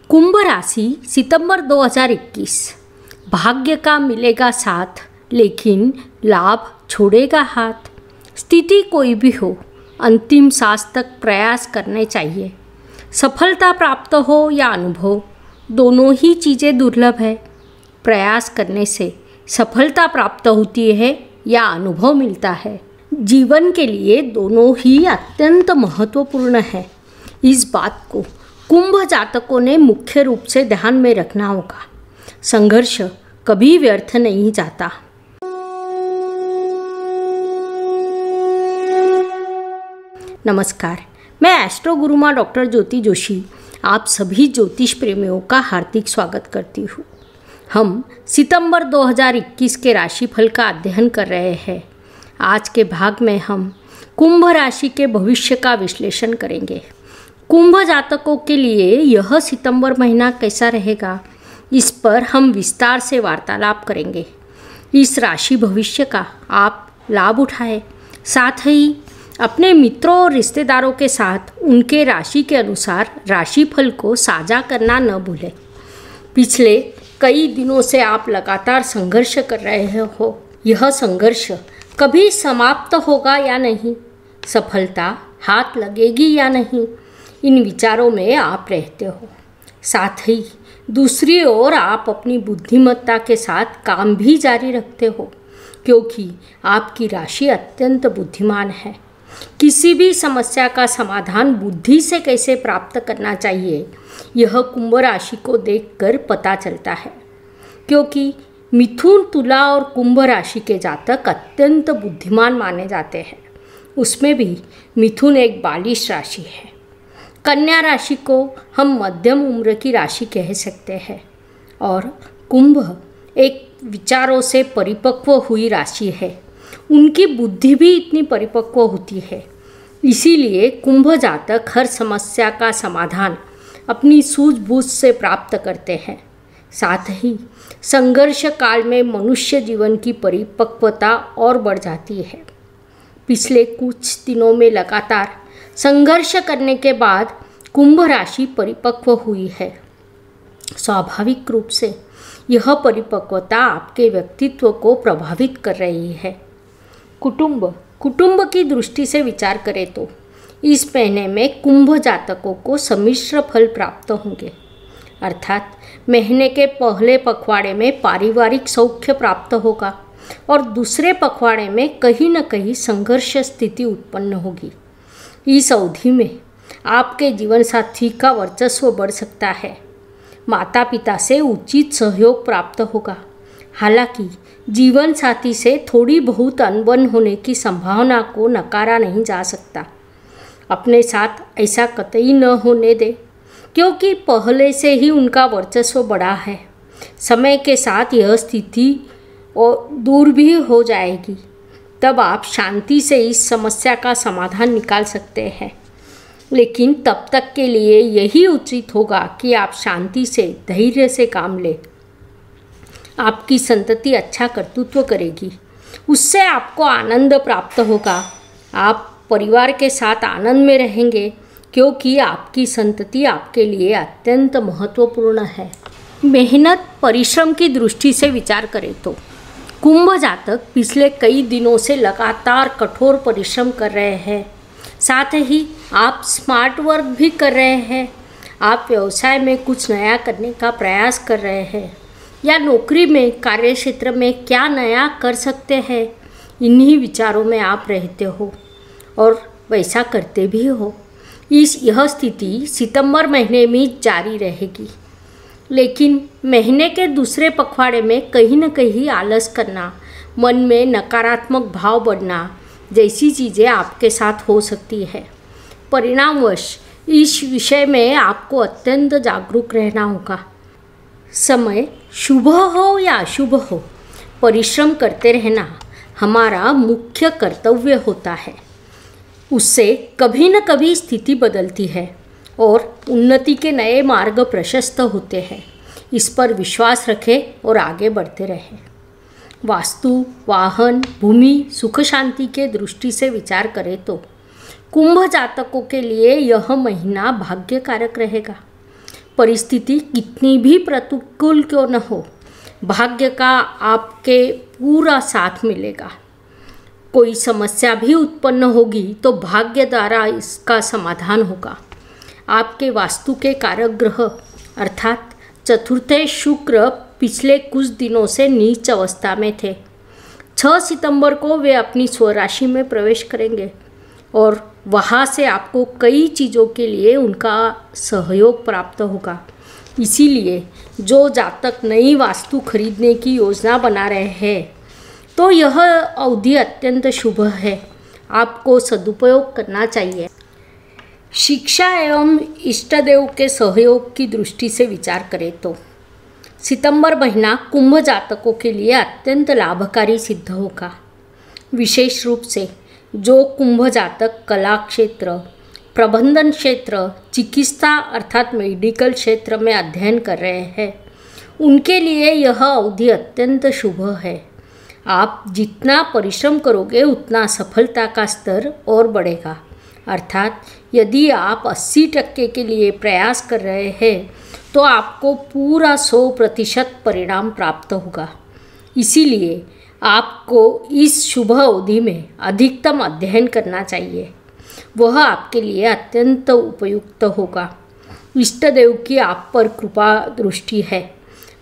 कुंभ राशि सितंबर 2021। भाग्य का मिलेगा साथ, लेकिन लाभ छोड़ेगा हाथ। स्थिति कोई भी हो, अंतिम सांस तक प्रयास करने चाहिए। सफलता प्राप्त हो या अनुभव, दोनों ही चीज़ें दुर्लभ है। प्रयास करने से सफलता प्राप्त होती है या अनुभव मिलता है। जीवन के लिए दोनों ही अत्यंत महत्वपूर्ण है। इस बात को कुंभ जातकों ने मुख्य रूप से ध्यान में रखना होगा। संघर्ष कभी व्यर्थ नहीं जाता। नमस्कार, मैं एस्ट्रो गुरुमा डॉक्टर ज्योति जोशी आप सभी ज्योतिष प्रेमियों का हार्दिक स्वागत करती हूँ। हम सितंबर 2021 के राशिफल का अध्ययन कर रहे हैं। आज के भाग में हम कुंभ राशि के भविष्य का विश्लेषण करेंगे। कुंभ जातकों के लिए यह सितंबर महीना कैसा रहेगा, इस पर हम विस्तार से वार्तालाप करेंगे। इस राशि भविष्य का आप लाभ उठाएं, साथ ही अपने मित्रों और रिश्तेदारों के साथ उनके राशि के अनुसार राशिफल को साझा करना न भूलें। पिछले कई दिनों से आप लगातार संघर्ष कर रहे हो। यह संघर्ष कभी समाप्त होगा या नहीं, सफलता हाथ लगेगी या नहीं, इन विचारों में आप रहते हो। साथ ही दूसरी ओर आप अपनी बुद्धिमत्ता के साथ काम भी जारी रखते हो, क्योंकि आपकी राशि अत्यंत बुद्धिमान है। किसी भी समस्या का समाधान बुद्धि से कैसे प्राप्त करना चाहिए, यह कुंभ राशि को देखकर पता चलता है। क्योंकि मिथुन, तुला और कुंभ राशि के जातक अत्यंत बुद्धिमान माने जाते हैं। उसमें भी मिथुन एक बालिश राशि है। कन्या राशि को हम मध्यम उम्र की राशि कह सकते हैं और कुंभ एक विचारों से परिपक्व हुई राशि है। उनकी बुद्धि भी इतनी परिपक्व होती है। इसीलिए कुंभ जातक हर समस्या का समाधान अपनी सूझबूझ से प्राप्त करते हैं। साथ ही संघर्ष काल में मनुष्य जीवन की परिपक्वता और बढ़ जाती है। पिछले कुछ दिनों में लगातार संघर्ष करने के बाद कुंभ राशि परिपक्व हुई है। स्वाभाविक रूप से यह परिपक्वता आपके व्यक्तित्व को प्रभावित कर रही है। कुटुंब की दृष्टि से विचार करें तो इस महीने में कुंभ जातकों को सम्मिश्र फल प्राप्त होंगे। अर्थात महीने के पहले पखवाड़े में पारिवारिक सौख्य प्राप्त होगा और दूसरे पखवाड़े में कहीं न कहीं संघर्ष स्थिति उत्पन्न होगी। इस अवधि में आपके जीवन साथी का वर्चस्व बढ़ सकता है। माता पिता से उचित सहयोग प्राप्त होगा। हालांकि जीवन साथी से थोड़ी बहुत अनबन होने की संभावना को नकारा नहीं जा सकता। अपने साथ ऐसा कतई न होने दें, क्योंकि पहले से ही उनका वर्चस्व बढ़ा है। समय के साथ यह स्थिति और दूर भी हो जाएगी। तब आप शांति से इस समस्या का समाधान निकाल सकते हैं। लेकिन तब तक के लिए यही उचित होगा कि आप शांति से, धैर्य से काम लें। आपकी संतति अच्छा कर्तृत्व करेगी, उससे आपको आनंद प्राप्त होगा। आप परिवार के साथ आनंद में रहेंगे, क्योंकि आपकी संतति आपके लिए अत्यंत महत्वपूर्ण है। मेहनत परिश्रम की दृष्टि से विचार करें तो कुंभ जातक पिछले कई दिनों से लगातार कठोर परिश्रम कर रहे हैं। साथ ही आप स्मार्ट वर्क भी कर रहे हैं। आप व्यवसाय में कुछ नया करने का प्रयास कर रहे हैं या नौकरी में, कार्य क्षेत्र में क्या नया कर सकते हैं, इन्हीं विचारों में आप रहते हो और वैसा करते भी हो। यह स्थिति सितंबर महीने में जारी रहेगी। लेकिन महीने के दूसरे पखवाड़े में कहीं न कहीं आलस करना, मन में नकारात्मक भाव बढ़ना जैसी चीज़ें आपके साथ हो सकती है। परिणामवश इस विषय में आपको अत्यंत जागरूक रहना होगा। समय शुभ हो या अशुभ हो, परिश्रम करते रहना हमारा मुख्य कर्तव्य होता है। उससे कभी न कभी स्थिति बदलती है और उन्नति के नए मार्ग प्रशस्त होते हैं। इस पर विश्वास रखें और आगे बढ़ते रहें। वास्तु, वाहन, भूमि, सुख शांति के दृष्टि से विचार करें तो कुंभ जातकों के लिए यह महीना भाग्यकारक रहेगा। परिस्थिति कितनी भी प्रतिकूल क्यों न हो, भाग्य का आपके पूरा साथ मिलेगा। कोई समस्या भी उत्पन्न होगी तो भाग्य द्वारा इसका समाधान होगा। आपके वास्तु के कारक ग्रह अर्थात चतुर्थे शुक्र पिछले कुछ दिनों से नीच अवस्था में थे। 6 सितंबर को वे अपनी स्वराशि में प्रवेश करेंगे और वहाँ से आपको कई चीज़ों के लिए उनका सहयोग प्राप्त होगा। इसीलिए जो जातक नई वास्तु खरीदने की योजना बना रहे हैं तो यह अवधि अत्यंत शुभ है, आपको सदुपयोग करना चाहिए। शिक्षा एवं इष्ट देव के सहयोग की दृष्टि से विचार करें तो सितंबर महीना कुंभ जातकों के लिए अत्यंत लाभकारी सिद्ध होगा। विशेष रूप से जो कुंभ जातक कला क्षेत्र, प्रबंधन क्षेत्र, चिकित्सा अर्थात मेडिकल क्षेत्र में अध्ययन कर रहे हैं उनके लिए यह अवधि अत्यंत शुभ है। आप जितना परिश्रम करोगे उतना सफलता का स्तर और बढ़ेगा। अर्थात यदि आप 80% के लिए प्रयास कर रहे हैं तो आपको पूरा 100% परिणाम प्राप्त होगा। इसीलिए आपको इस शुभ अवधि में अधिकतम अध्ययन करना चाहिए, वह आपके लिए अत्यंत उपयुक्त होगा। इष्ट देव की आप पर कृपा दृष्टि है।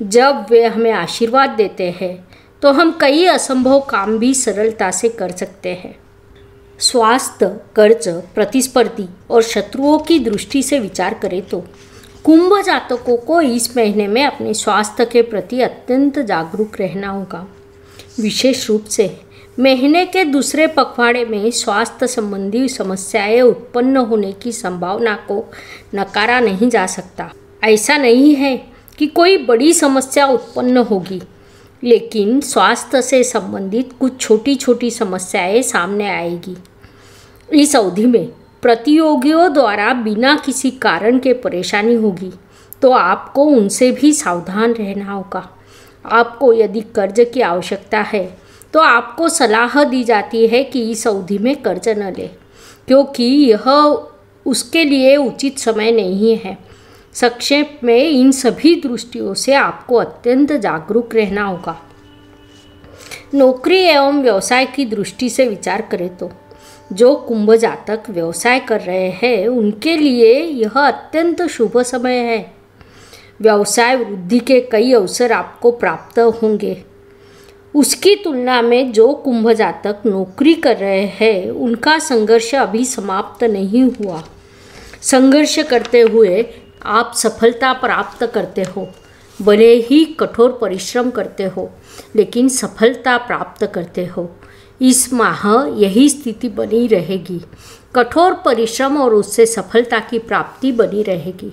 जब वे हमें आशीर्वाद देते हैं तो हम कई असंभव काम भी सरलता से कर सकते हैं। स्वास्थ्य, कर्ज, प्रतिस्पर्धी और शत्रुओं की दृष्टि से विचार करें तो कुंभ जातकों को इस महीने में अपने स्वास्थ्य के प्रति अत्यंत जागरूक रहना होगा। विशेष रूप से महीने के दूसरे पखवाड़े में स्वास्थ्य संबंधी समस्याएं उत्पन्न होने की संभावना को नकारा नहीं जा सकता। ऐसा नहीं है कि कोई बड़ी समस्या उत्पन्न होगी, लेकिन स्वास्थ्य से संबंधित कुछ छोटी छोटी समस्याएं सामने आएगी। इस अवधि में प्रतियोगियों द्वारा बिना किसी कारण के परेशानी होगी तो आपको उनसे भी सावधान रहना होगा। आपको यदि कर्ज की आवश्यकता है तो आपको सलाह दी जाती है कि इस अवधि में कर्ज न लें, क्योंकि यह उसके लिए उचित समय नहीं है। संक्षेप में इन सभी दृष्टियों से आपको अत्यंत जागरूक रहना होगा। नौकरी एवं व्यवसाय की दृष्टि से विचार करें तो जो कुंभ जातक व्यवसाय कर रहे हैं उनके लिए यह अत्यंत शुभ समय है। व्यवसाय वृद्धि के कई अवसर आपको प्राप्त होंगे। उसकी तुलना में जो कुंभ जातक नौकरी कर रहे हैं उनका संघर्ष अभी समाप्त नहीं हुआ। संघर्ष करते हुए आप सफलता प्राप्त करते हो, भले ही कठोर परिश्रम करते हो लेकिन सफलता प्राप्त करते हो। इस माह यही स्थिति बनी रहेगी। कठोर परिश्रम और उससे सफलता की प्राप्ति बनी रहेगी।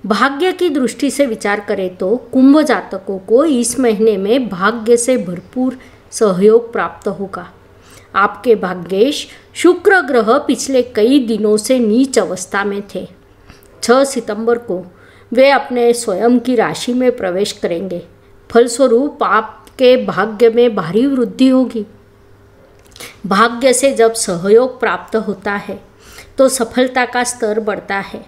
भाग्य की दृष्टि से विचार करें तो कुंभ जातकों को इस महीने में भाग्य से भरपूर सहयोग प्राप्त होगा। आपके भाग्येश शुक्र ग्रह पिछले कई दिनों से नीच अवस्था में थे। 6 सितंबर को वे अपने स्वयं की राशि में प्रवेश करेंगे। फलस्वरूप आपके भाग्य में भारी वृद्धि होगी। भाग्य से जब सहयोग प्राप्त होता है तो सफलता का स्तर बढ़ता है।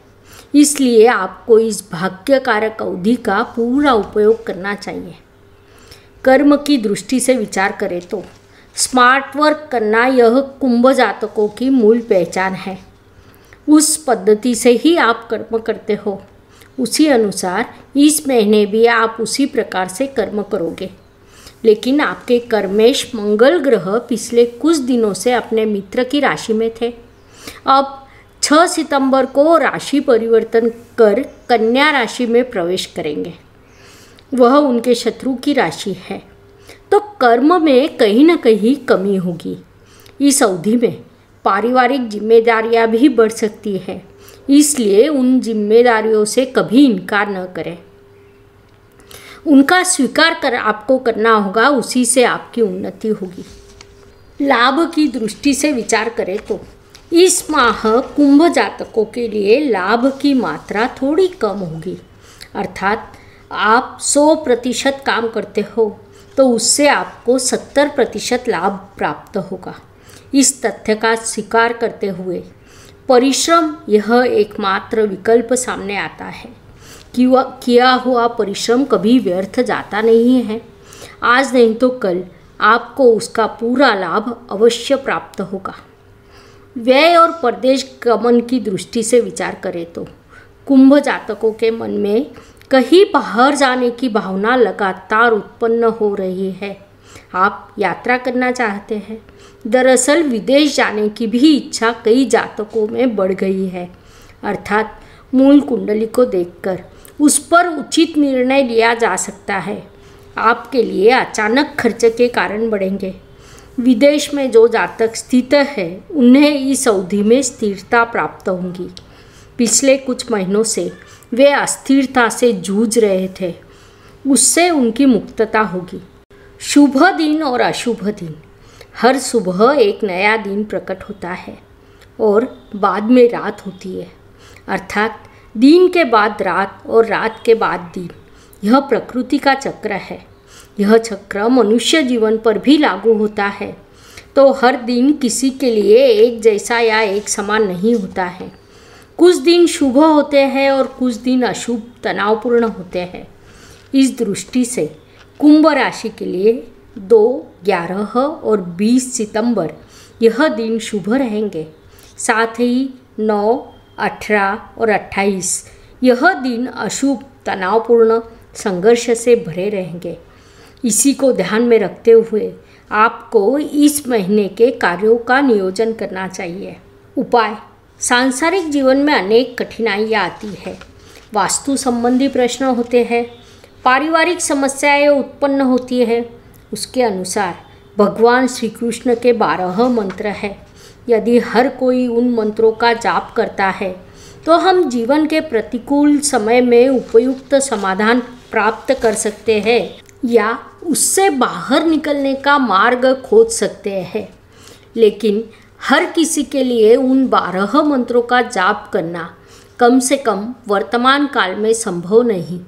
इसलिए आपको इस भाग्यकारक अवधि का पूरा उपयोग करना चाहिए। कर्म की दृष्टि से विचार करें तो स्मार्ट वर्क करना यह कुंभ जातकों की मूल पहचान है। उस पद्धति से ही आप कर्म करते हो, उसी अनुसार इस महीने भी आप उसी प्रकार से कर्म करोगे। लेकिन आपके कर्मेश मंगल ग्रह पिछले कुछ दिनों से अपने मित्र की राशि में थे। अब 6 सितंबर को राशि परिवर्तन कर कन्या राशि में प्रवेश करेंगे। वह उनके शत्रु की राशि है, तो कर्म में कहीं न कहीं कमी होगी। इस अवधि में पारिवारिक जिम्मेदारियां भी बढ़ सकती हैं, इसलिए उन जिम्मेदारियों से कभी इनकार न करें। उनका स्वीकार कर आपको करना होगा, उसी से आपकी उन्नति होगी। लाभ की दृष्टि से विचार करें तो इस माह कुंभ जातकों के लिए लाभ की मात्रा थोड़ी कम होगी। अर्थात आप 100% काम करते हो तो उससे आपको 70% लाभ प्राप्त होगा। इस तथ्य का स्वीकार करते हुए परिश्रम यह एकमात्र विकल्प सामने आता है। किया हुआ परिश्रम कभी व्यर्थ जाता नहीं है। आज नहीं तो कल आपको उसका पूरा लाभ अवश्य प्राप्त होगा। व्यय और परदेश गमन की दृष्टि से विचार करें तो कुंभ जातकों के मन में कहीं बाहर जाने की भावना लगातार उत्पन्न हो रही है। आप यात्रा करना चाहते हैं। दरअसल विदेश जाने की भी इच्छा कई जातकों में बढ़ गई है। अर्थात मूल कुंडली को देखकर उस पर उचित निर्णय लिया जा सकता है। आपके लिए अचानक खर्च के कारण बढ़ेंगे। विदेश में जो जातक स्थित है उन्हें इस अवधि में स्थिरता प्राप्त होगी। पिछले कुछ महीनों से वे अस्थिरता से जूझ रहे थे, उससे उनकी मुक्तता होगी। शुभ दिन और अशुभ दिन। हर सुबह एक नया दिन प्रकट होता है और बाद में रात होती है। अर्थात दिन के बाद रात और रात के बाद दिन। यह प्रकृति का चक्र है। यह चक्र मनुष्य जीवन पर भी लागू होता है। तो हर दिन किसी के लिए एक जैसा या एक समान नहीं होता है। कुछ दिन शुभ होते हैं और कुछ दिन अशुभ तनावपूर्ण होते हैं। इस दृष्टि से कुंभ राशि के लिए 2, 11 और 20 सितंबर यह दिन शुभ रहेंगे। साथ ही 9, 18 और 28 यह दिन अशुभ तनावपूर्ण संघर्ष से भरे रहेंगे। इसी को ध्यान में रखते हुए आपको इस महीने के कार्यों का नियोजन करना चाहिए। उपाय। सांसारिक जीवन में अनेक कठिनाइयाँ आती है। वास्तु संबंधी प्रश्न होते हैं। पारिवारिक समस्याएं उत्पन्न होती है। उसके अनुसार भगवान श्री कृष्ण के 12 मंत्र हैं। यदि हर कोई उन मंत्रों का जाप करता है तो हम जीवन के प्रतिकूल समय में उपयुक्त समाधान प्राप्त कर सकते हैं या उससे बाहर निकलने का मार्ग खोज सकते हैं। लेकिन हर किसी के लिए उन 12 मंत्रों का जाप करना कम से कम वर्तमान काल में संभव नहीं।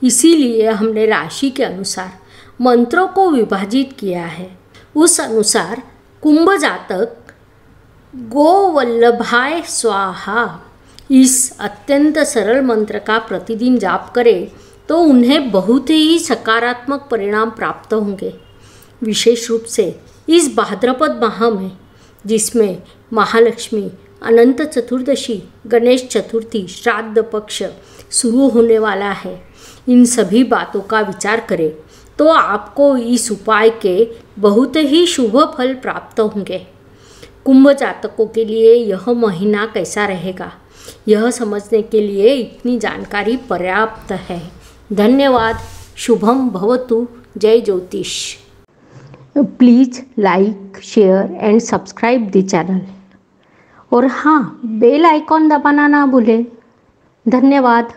इसीलिए हमने राशि के अनुसार मंत्रों को विभाजित किया है। उस अनुसार कुंभ जातक गोवल्लभाय स्वाहा इस अत्यंत सरल मंत्र का प्रतिदिन जाप करें तो उन्हें बहुत ही सकारात्मक परिणाम प्राप्त होंगे। विशेष रूप से इस भाद्रपद माह में, जिसमें महालक्ष्मी, अनंत चतुर्दशी, गणेश चतुर्थी, श्राद्ध पक्ष शुरू होने वाला है, इन सभी बातों का विचार करें तो आपको इस उपाय के बहुत ही शुभ फल प्राप्त होंगे। कुंभ जातकों के लिए यह महीना कैसा रहेगा, यह समझने के लिए इतनी जानकारी पर्याप्त है। धन्यवाद। शुभम भवतु। जय ज्योतिष। Please like, share and subscribe the channel. और हाँ, बेल आइकॉन दबाना ना भूलें। धन्यवाद।